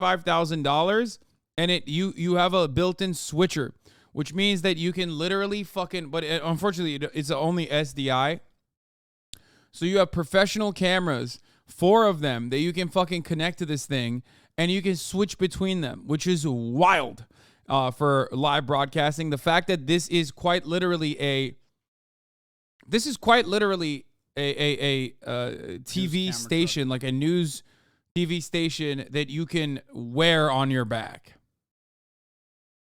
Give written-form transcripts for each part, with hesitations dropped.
$5,000, and you have a built-in switcher, which means that you can literally but unfortunately it's only SDI. So you have professional cameras, 4 of them that you can fucking connect to this thing, and you can switch between them, which is wild for live broadcasting. The fact that this is quite literally a TV station, like a news TV station that you can wear on your back.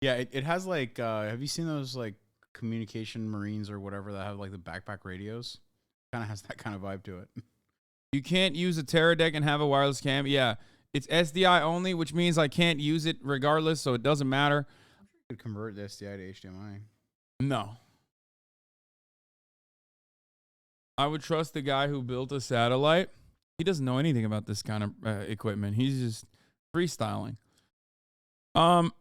Yeah, it has like, have you seen those like communication Marines or whatever that have like the backpack radios? Kind of has that kind of vibe to it. You can't use a Teradek and have a wireless cam. Yeah, it's SDI only, which means I can't use it regardless, so it doesn't matter. You could convert the SDI to HDMI. No. I would trust the guy who built a satellite. He doesn't know anything about this kind of equipment. He's just freestyling. You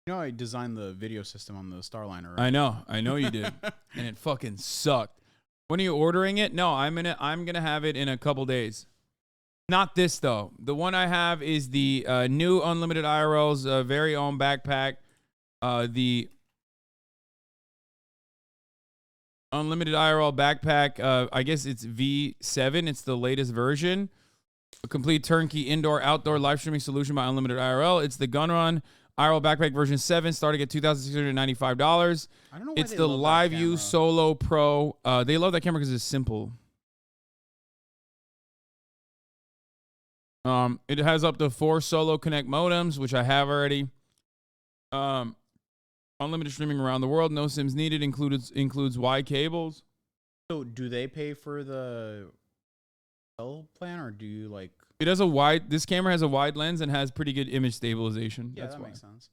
know, I designed the video system on the Starliner, right? I know you did. And it fucking sucked. When are you ordering it? No, I'm gonna have it in a couple days. Not this though. The one I have is the new Unlimited IRL's very own backpack. The Unlimited IRL backpack. I guess it's V7. It's the latest version. A complete turnkey indoor-outdoor live streaming solution by Unlimited IRL. It's the Gunrun IRL backpack version 7, starting at $2,695. I don't know why it's the Live View Solo Pro. They love that camera because it's simple. It has up to 4 Solo Connect modems, which I have already. Unlimited streaming around the world. No SIMs needed. Includes Y cables. So, do they pay for the cell plan, or do you like? It has a wide. This camera has a wide lens and has pretty good image stabilization. Yeah, that makes sense.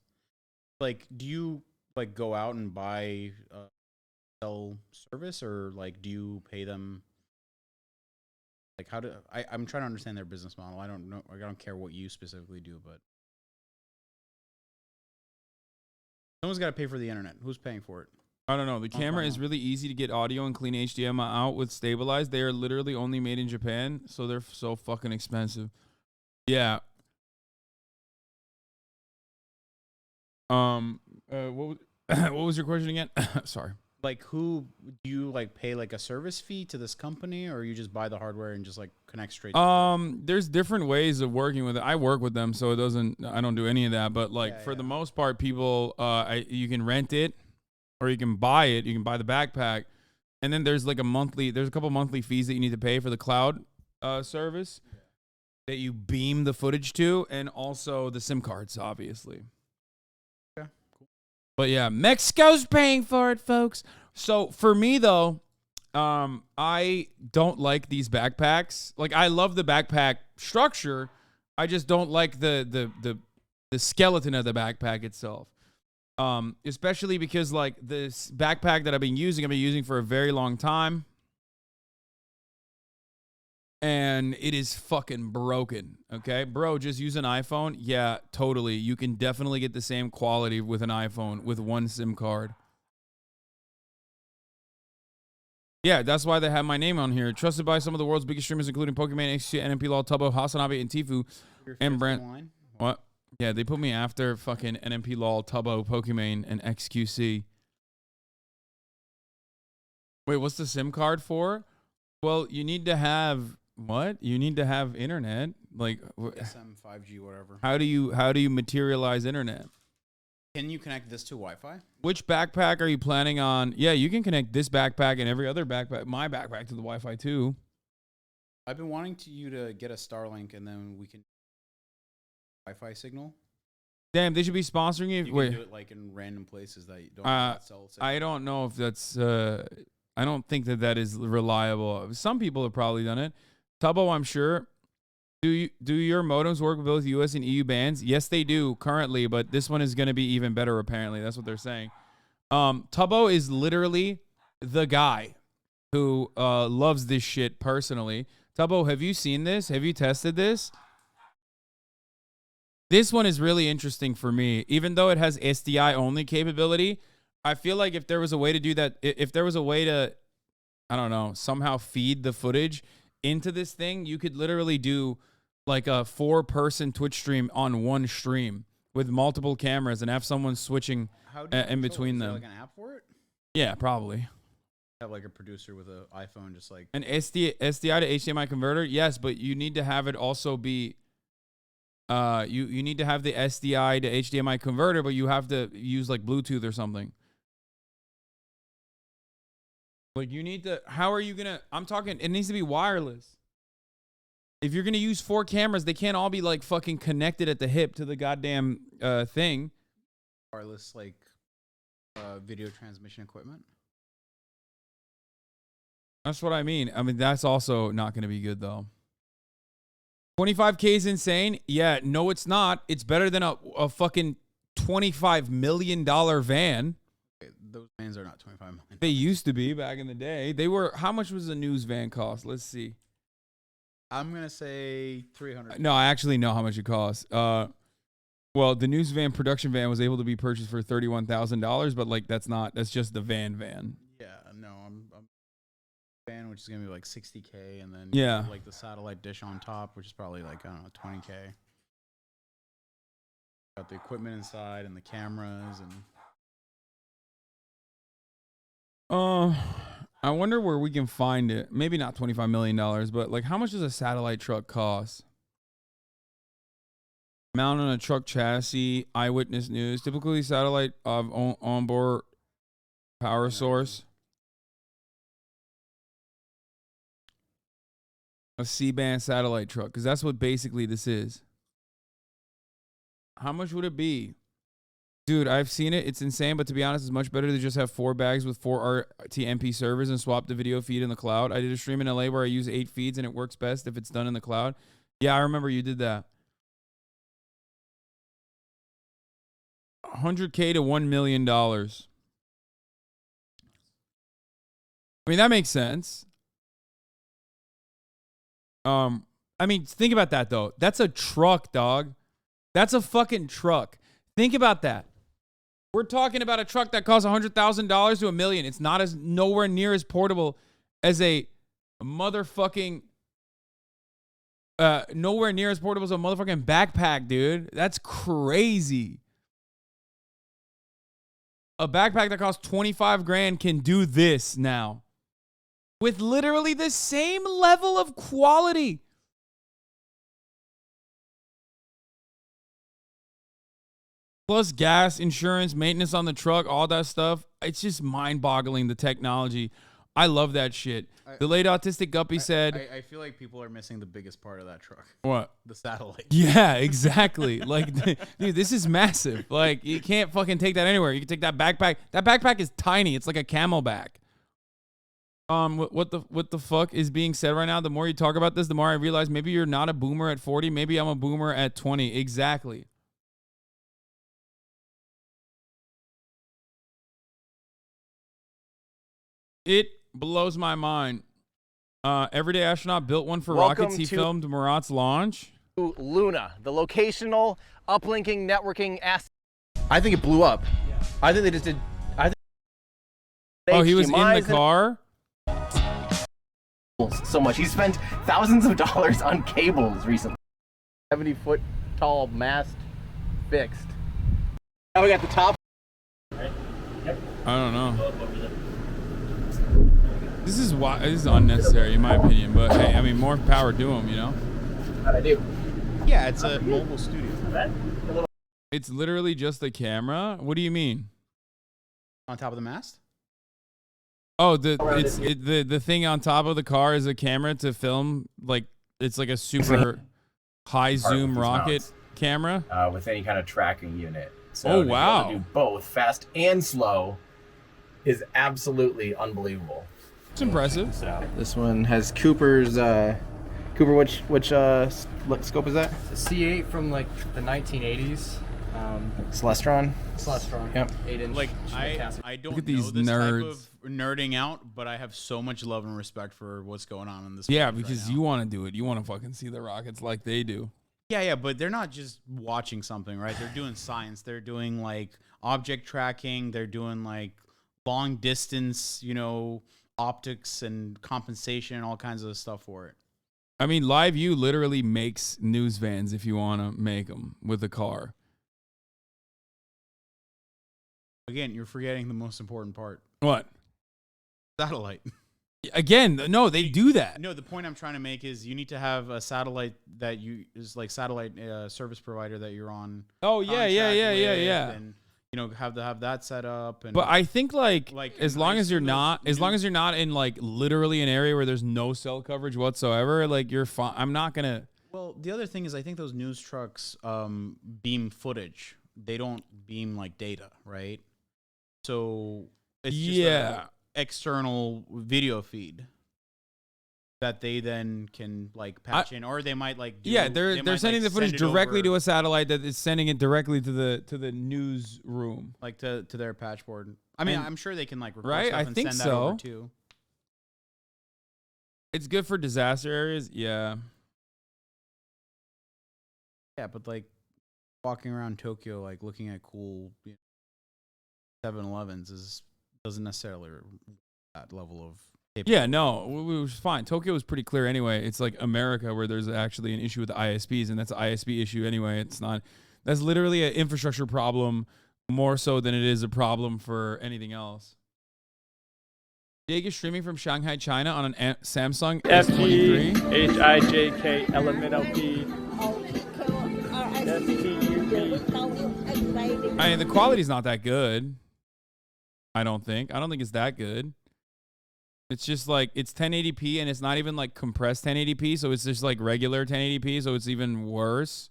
Like, do you like go out and buy a cell service, or like do you pay them? Like, how do I'm trying to understand their business model. I don't know. I don't care what you specifically do, but someone's got to pay for the internet. Who's paying for it? I don't know. The camera is really easy to get audio and clean HDMI out with stabilized. They are literally only made in Japan, so they're so fucking expensive. Yeah. What was your question again? Sorry. Like, who do you like pay like a service fee to this company, or you just buy the hardware and just like connect straight? There's different ways of working with it. I work with them, so I don't do any of that. But like for the most part, people, you can rent it, or you can buy it. You can buy the backpack, and then there's a couple monthly fees that you need to pay for the cloud service that you beam the footage to, and also the SIM cards, obviously. Yeah, cool. But yeah, Mexico's paying for it, folks. So for me though, I don't like these backpacks. Like, I love the backpack structure. I just don't like the skeleton of the backpack itself. Especially because like this backpack that I've been using for a very long time, and it is fucking broken. Okay, bro, just use an iPhone. Yeah, totally. You can definitely get the same quality with an iPhone with one SIM card. Yeah, that's why they have my name on here. Trusted by some of the world's biggest streamers, including Pokemon, XQ, NMP Law, Tubbo, Hasanabi, and Tifu. And Brand. What? Yeah, they put me after fucking NMP Law, Tubbo, Pokemon, and XQC. Wait, what's the SIM card for? Well, you need to have what? You need to have internet. Like SM, 5G, whatever. How do you materialize internet? Can you connect this to Wi-Fi? Which backpack are you planning on? Yeah, you can connect this backpack and every other backpack, my backpack, to the Wi-Fi too. I've been wanting you to get a Starlink, and then we can Wi-Fi signal. Damn, they should be sponsoring you. You can do it like in random places that you don't have cell signal. I don't know if that's. I don't think that is reliable. Some people have probably done it. Tubbo, I'm sure. Do your modems work with both US and EU bands? Yes, they do currently, but this one is going to be even better, apparently. That's what they're saying. Tubbo is literally the guy who loves this shit personally. Tubbo, have you seen this? Have you tested this? This one is really interesting for me. Even though it has SDI only capability, I feel like if there was a way to do that, if there was a way to, I don't know, somehow feed the footage into this thing, you could literally do like a 4-person Twitch stream on one stream with multiple cameras and have someone switching in between them. Is there like an app for it? Yeah, probably. Have like a producer with an iPhone, just like An SDI to HDMI converter. Yes, but you need to have it also be. You need to have the SDI to HDMI converter, but you have to use like Bluetooth or something. Like you need to. How are you gonna? I'm talking. It needs to be wireless. If you're gonna use 4 cameras, they can't all be like fucking connected at the hip to the goddamn thing. wireless like video transmission equipment. That's what I mean. I mean, that's also not going to be good, though. 25K is insane. Yeah, no, it's not. It's better than a fucking $25 million van. Okay, those vans are not 25 million. They used to be back in the day. They were, how much was a news van cost? Let's see. I'm going to say 300. No, I actually know how much it costs. Well, the news van production van was able to be purchased for $31,000, but like that's just the van. Yeah, no, I'm van, which is gonna be like 60K, and then yeah, like the satellite dish on top, which is probably like I don't know 20K. Got the equipment inside and the cameras and. I wonder where we can find it. Maybe not $25 million, but like how much does a satellite truck cost? Mount on a truck chassis, eyewitness news, typically satellite onboard power source. A C-band satellite truck, because that's what basically this is. How much would it be? Dude, I've seen it. It's insane, but to be honest, it's much better to just have 4 bags with 4 RTMP servers and swap the video feed in the cloud. I did a stream in LA where I use 8 feeds, and it works best if it's done in the cloud. Yeah, I remember you did that. 100K to $1 million. I mean, that makes sense. I mean, think about that though. That's a truck, dog. That's a fucking truck. Think about that. We're talking about a truck that costs $100,000 to $1 million. It's not as nowhere near as portable as a motherfucking nowhere near as portable as a motherfucking backpack, dude. That's crazy. A backpack that costs 25 grand can do this now. With literally the same level of quality. Plus gas, insurance, maintenance on the truck, all that stuff. It's just mind-boggling, the technology. I love that shit. The late autistic guppy said... I feel like people are missing the biggest part of that truck. What? The satellite. Yeah, exactly. Like, dude, this is massive. Like, you can't fucking take that anywhere. You can take that backpack. That backpack is tiny. It's like a camelback. What the fuck is being said right now? The more you talk about this, the more I realize maybe you're not a boomer at 40. Maybe I'm a boomer at 20. Exactly. It blows my mind. Everyday Astronaut built one for rockets. He filmed Murat's launch. Luna, the locational uplinking networking asset. I think it blew up. Yeah. I think they just did. Oh, he was in the car? So much. He spent thousands of dollars on cables recently. 70-foot tall mast fixed. Now we got the top. I don't know. This is unnecessary in my opinion, but hey, I mean, more power to him, you know? How'd I do? Yeah, it's a mobile studio. It's literally just the camera? What do you mean? On top of the mast? Oh, the thing on top of the car is a camera to film, like, it's like a super high zoom rocket camera? With any kind of tracking unit. So oh, wow. To do both fast and slow is absolutely unbelievable. It's impressive. So this one has Cooper's Cooper, which scope is that? C8 from like the 1980s. Celestron. Yep. 8-inch. Like I don't Look at these know this nerds. type of nerding out, but I have so much love and respect for what's going on in this. Yeah, place because right now. you want to do it. You want to fucking see the rockets like they do. Yeah, but they're not just watching something, right? They're doing science. They're doing like object tracking. They're doing like long distance, optics and compensation and all kinds of stuff for it. I mean, Live View literally makes news vans if you want to make them with a car. Again, you're forgetting the most important part. What? Satellite. Again, no, they do that. No, the point I'm trying to make is you need to have a satellite that is like satellite service provider that you're on. Oh yeah. And have to have that set up. And but I think like as long as you're not in like literally an area where there's no cell coverage whatsoever, like you're fine. I'm not gonna. Well, the other thing is I think those news trucks beam footage. They don't beam like data, right? So it's just a external video feed that they then can like patch in, or they might like they're sending the footage directly to a satellite that is sending it directly to the newsroom, like to their patch board. I mean, I'm sure they can like record right. stuff I and think send so. that over too. It's good for disaster areas, yeah. Yeah, but like walking around Tokyo, like looking at cool 7-Elevens doesn't necessarily that level of. Yeah, no, it was fine. Tokyo was pretty clear anyway. It's like America where there's actually an issue with the ISPs, and that's an ISP issue anyway. It's not. That's literally an infrastructure problem more so than it is a problem for anything else. Jake is streaming from Shanghai, China on an Samsung S23. FTHIJK LMNOP. I mean, the quality's not that good. I don't think it's that good. It's just like it's 1080p and it's not even like compressed 1080p, so it's just like regular 1080p, so it's even worse.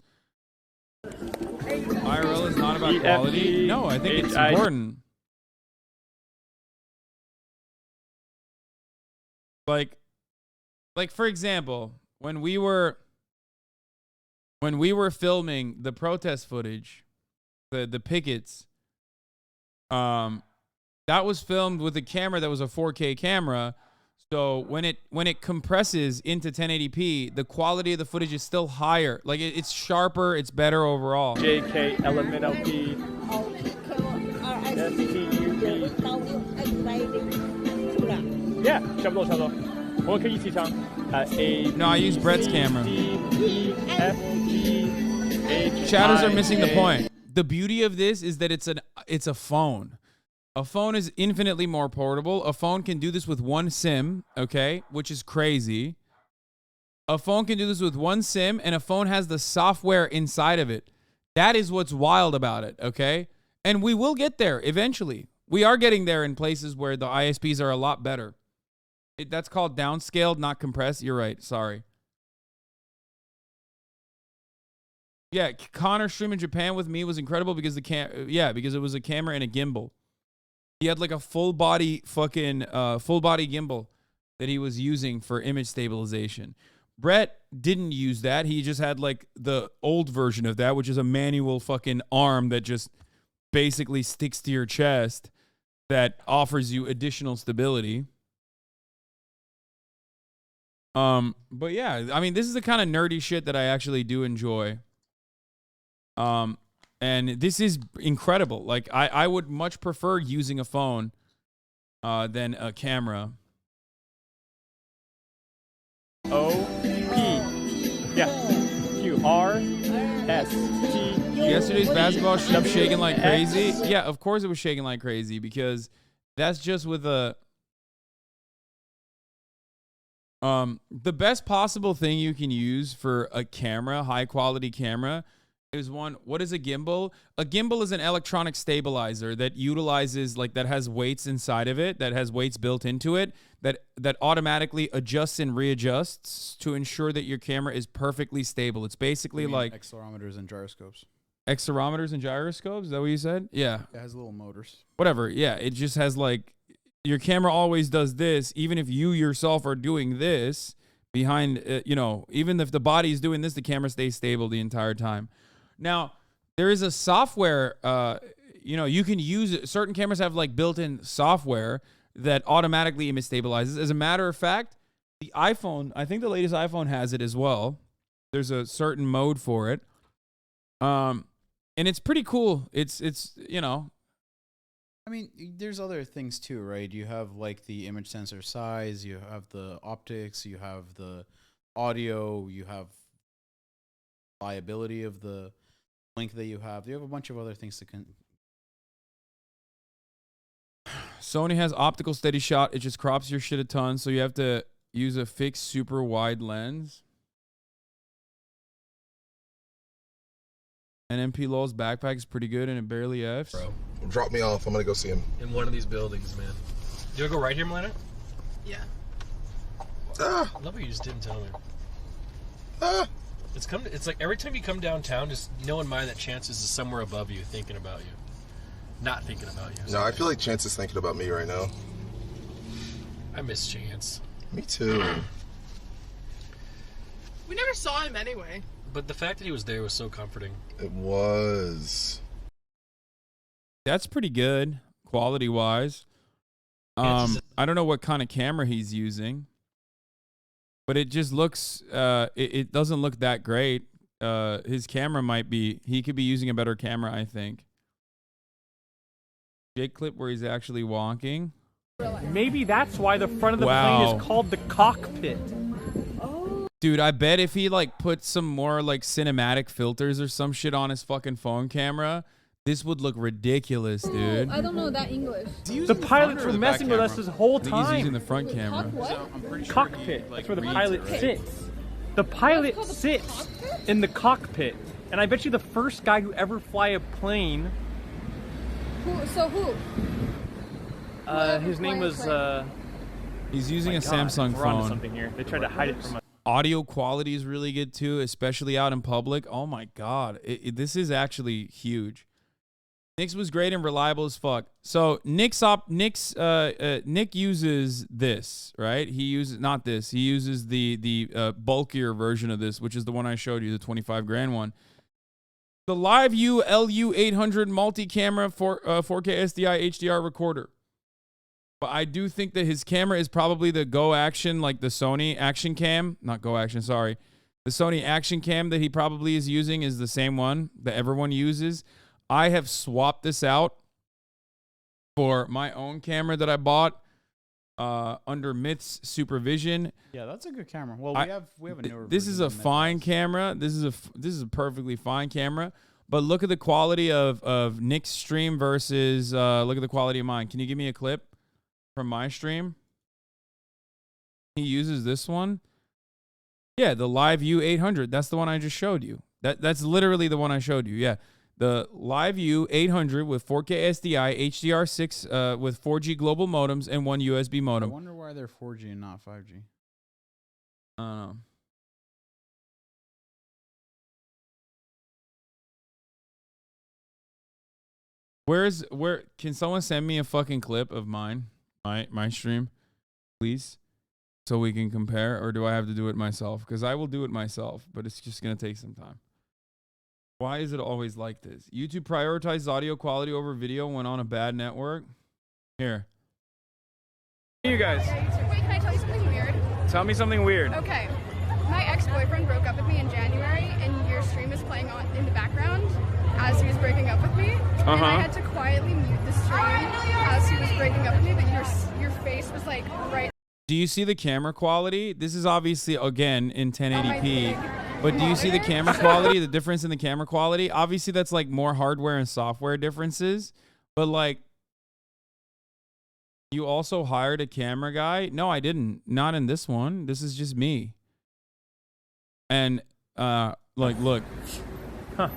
IRL is not about quality. No, I think it's important. Like for example, when we were filming the protest footage, the pickets, that was filmed with a camera that was a 4K camera. So when it compresses into 1080p, the quality of the footage is still higher. Like it's sharper, it's better overall. JK LMNOP. Yeah, 差不多。我们可以一起唱。A. No, I use Brett's camera. D, E, F, G, H, Shadows are I, missing the A. point. The beauty of this is that it's a phone. A phone is infinitely more portable. A phone can do this with one SIM, okay, which is crazy. A phone can do this with one SIM, and a phone has the software inside of it. That is what's wild about it, okay? And we will get there eventually. We are getting there in places where the ISPs are a lot better. That's called downscaled, not compressed. You're right. Sorry. Yeah, Connor streaming Japan with me was incredible because because it was a camera and a gimbal. He had like a full body gimbal that he was using for image stabilization. Brett didn't use that. He just had like the old version of that, which is a manual fucking arm that just basically sticks to your chest that offers you additional stability. But yeah, I mean, this is the kind of nerdy shit that I actually do enjoy. And this is incredible. Like I would much prefer using a phone than a camera. O, P, yeah, Q, R, S, T. Yesterday's basketball stream shaking like crazy. Yeah, of course it was shaking like crazy because that's just with a the best possible thing you can use for a camera, high quality camera, is what is a gimbal? A gimbal is an electronic stabilizer that utilizes that has weights inside of it, that has weights built into it, that automatically adjusts and readjusts to ensure that your camera is perfectly stable. It's basically like accelerometers and gyroscopes. Accelerometers and gyroscopes? Is that what you said? Yeah. It has little motors. Whatever. Yeah. It just has your camera always does this, even if you yourself are doing this behind, even if the body is doing this, the camera stays stable the entire time. Now, there is a software, you can use it. Certain cameras have built-in software that automatically image stabilizes. As a matter of fact, the iPhone, I think the latest iPhone has it as well. There's a certain mode for it. And it's pretty cool. It's I mean, there's other things too, right? You have the image sensor size, you have the optics, you have the audio, you have liability of the link that you have. You have a bunch of other things to Sony has optical steady shot. It just crops your shit a ton, so you have to use a fixed super wide lens. And MP Lowell's backpack is pretty good and it barely F's. Bro, drop me off. I'm gonna go see him. In one of these buildings, man. Do you want to go right here, Melena? Yeah. Ah, I love how you just didn't tell me. ah. It's like every time you come downtown, just know in mind that Chances is somewhere above you thinking about you. Not thinking about you. No, I feel like Chance is thinking about me right now. I miss Chance. Me too. We never saw him anyway. But the fact that he was there was so comforting. It was. That's pretty good, quality-wise. I don't know what kind of camera he's using, but it just looks. It doesn't look that great. His camera might be. He could be using a better camera, I think. Jake clip where he's actually walking. Maybe that's why the front of the plane is called the cockpit. Dude, I bet if he like put some more like cinematic filters or some shit on his fucking phone camera, this would look ridiculous, dude. I don't know that English. The pilots were messing with us this whole I think he's using time. the front camera. So I'm pretty sure Cockpit. That's where the pilot sits. The pilot sits in the cockpit. And I bet you the first guy who ever fly a plane. Who? His name was. He's using a Samsung we're onto phone. something here. They tried to hide it from us. Audio quality is really good too, especially out in public. Oh my god, this is actually huge. Nick's was great and reliable as fuck. So Nick uses this, right? He uses not this. He uses the bulkier version of this, which is the one I showed you, the 25 grand one. The LiveView LU800 multi-camera 4K SDI HDR recorder. But I do think that his camera is probably the Go Action, like the Sony Action Cam. Not Go Action, sorry. The Sony Action Cam that he probably is using is the same one that everyone uses. I have swapped this out for my own camera that I bought under Myth's supervision. Yeah, that's a good camera. Well, we have a newer. This is a fine camera. This is a perfectly fine camera. But look at the quality of Nick's stream versus look at the quality of mine. Can you give me a clip from my stream? He uses this one. Yeah, the LiveView 800. That's the one I just showed you. That's literally the one I showed you. Yeah. The LiveView 800 with 4K SDI, HDR6 with 4G global modems and one USB modem. I wonder why they're 4G and not 5G. I don't know. Where can someone send me a fucking clip of mine, my stream, please, so we can compare, or do I have to do it myself? Because I will do it myself, but it's just gonna take some time. Why is it always like this? YouTube prioritizes audio quality over video when on a bad network. Here. You guys, Wait, can I tell you something weird? tell me something weird. Okay. My ex-boyfriend broke up with me in January, and your stream is playing on in the background as he was breaking up with me. And I had to quietly mute the stream as he was breaking up with me, but your face was like right. Do you see the camera quality? This is obviously, again, in 1080p. But do you see the camera quality, the difference in the camera quality? Obviously, that's like more hardware and software differences. But like, you also hired a camera guy? No, I didn't. Not in this one. This is just me. And like, look. Huh.